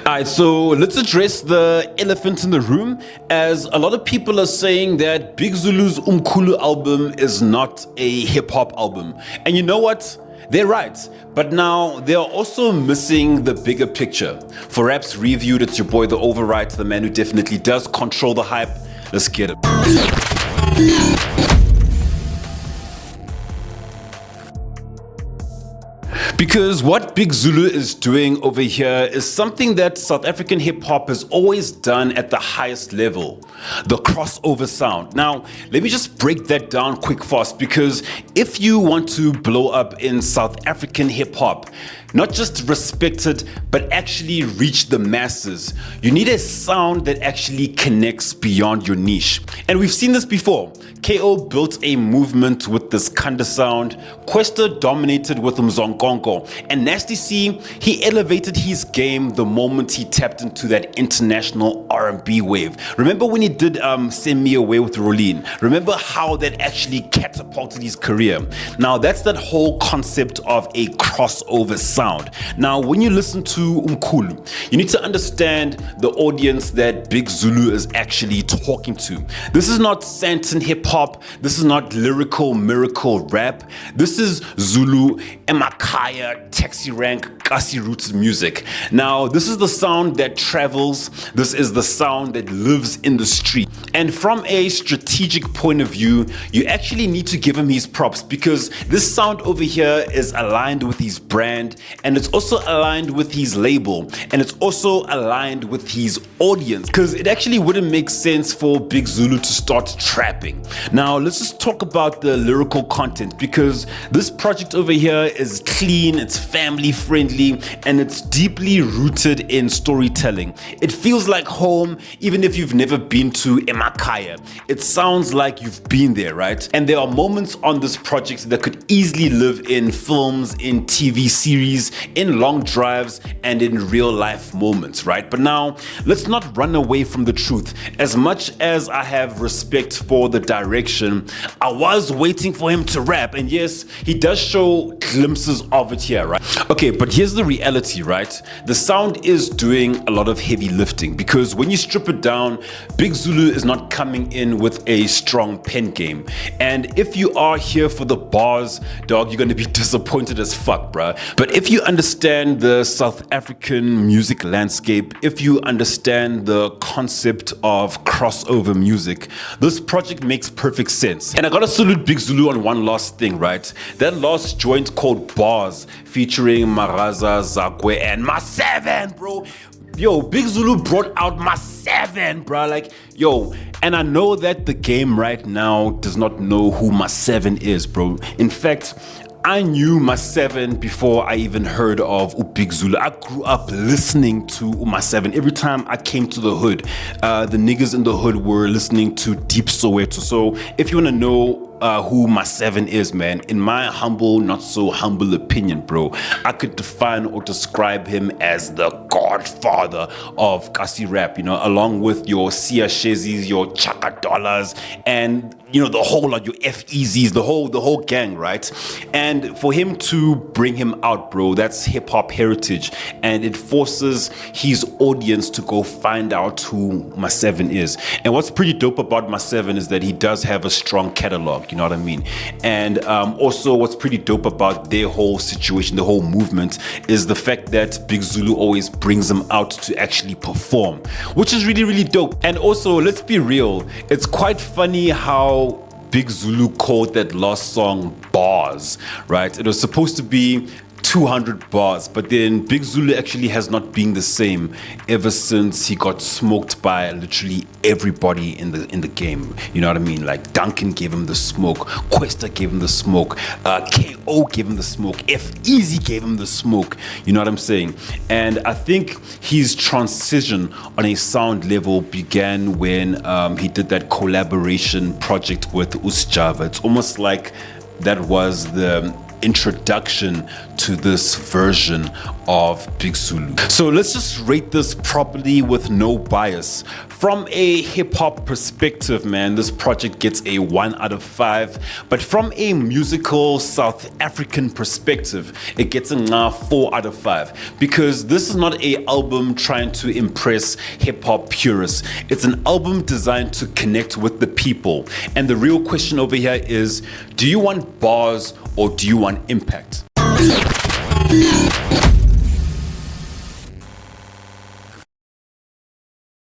Alright, so let's address the elephant in the room, as a lot of people are saying that Big Zulu's Umkhulu album is not a hip-hop album. And you know what? They're right, but now they are also missing the bigger picture. For Raps Reviewed, it's your boy The Overwrite, the man who definitely does control the hype. Let's get it. Because what Big Zulu is doing over here is something that South African hip-hop has always done at the highest level, the crossover sound. Now, let me just break that down quick fast, because if you want to blow up in South African hip-hop, not just respect it, but actually reach the masses, you need a sound that actually connects beyond your niche. And we've seen this before. KO built a movement with this Kanda sound, Questa dominated with Mzonkonko, and Nasty C, he elevated his game the moment he tapped into that international R&B wave. Remember when he did Send Me Away with Rolene? Remember how that actually catapulted his career? Now that's that whole concept of a crossover sound. Now when you listen to Umkhulu, you need to understand the audience that Big Zulu is actually talking to. This is not Santon hip-hop, this is not lyrical miracle rap, this is Zulu, Emakaya, taxi rank, Kasi roots music. Now this is the sound that travels, this is the sound that lives in the street. And from a strategic point of view, you actually need to give him his props, because this sound over here is aligned with his brand, and it's also aligned with his label, and it's also aligned with his audience, because it actually wouldn't make sense for Big Zulu to start trapping. Now let's just talk about the lyrical content, because this project over here is clean, it's family friendly, and it's deeply rooted in storytelling. It feels like home even if you've never been to Emakaya. It sounds like you've been there, right? And there are moments on this project that could easily live in films, in TV series, in long drives, and in real life moments, right? But now let's not run away from the truth. As much as I have respect for the direction, I was waiting for him to rap, and yes, he does show glimpses of it here, right? Okay, but here's the reality, right? The sound is doing a lot of heavy lifting, because when you strip it down, Big Zulu is not coming in with a strong pen game. And if you are here for the bars, dog, you're gonna be disappointed as fuck, bruh. But if you understand the South African music landscape, if you understand the concept of crossover music, this project makes perfect sense. And I gotta salute Big Zulu on one last thing, right? That last joint called Bars, featuring Maraza, Zakwe, and Ma7, bro. Yo, Big Zulu brought out Ma7, bro. Like, yo, and I know that the game right now does not know who Ma7 is, bro. In fact, I knew Ma7 before I even heard of Big Zulu. I grew up listening to Ma7. Every time I came to the hood, the niggas in the hood were listening to Deep Soweto. So if you want to know who Ma7 is, man, in my humble, not so humble opinion, bro, I could define or describe him as the godfather of Kasi rap, you know, along with your Sia Shezis, your Chaka Dollars, and you know, the whole lot, your F-Eazies, the whole gang, right? And for him to bring him out, bro, that's hip-hop heritage, and it forces his audience to go find out who Ma7 is. And what's pretty dope about Ma7 is that he does have a strong catalog, you know what I mean? And also what's pretty dope about their whole situation, the whole movement, is the fact that Big Zulu always brings them out to actually perform, which is really, really dope. And also, let's be real, it's quite funny how Big Zulu called that last song Bars, right? It was supposed to be 200 bars, but then Big Zulu actually has not been the same ever since he got smoked by literally everybody in the game. You know what I mean? Like Duncan gave him the smoke, Questa gave him the smoke, KO gave him the smoke, F-Eazy gave him the smoke. You know what I'm saying? And I think his transition on a sound level began when he did that collaboration project with Java. It's almost like that was the introduction to this version of Big Zulu. So let's just rate this properly with no bias. From a hip-hop perspective, man, this project gets a 1 out of 5. But from a musical South African perspective, it gets a 4 out of 5. Because this is not an album trying to impress hip-hop purists. It's an album designed to connect with the people. And the real question over here is, do you want bars or do you want impact?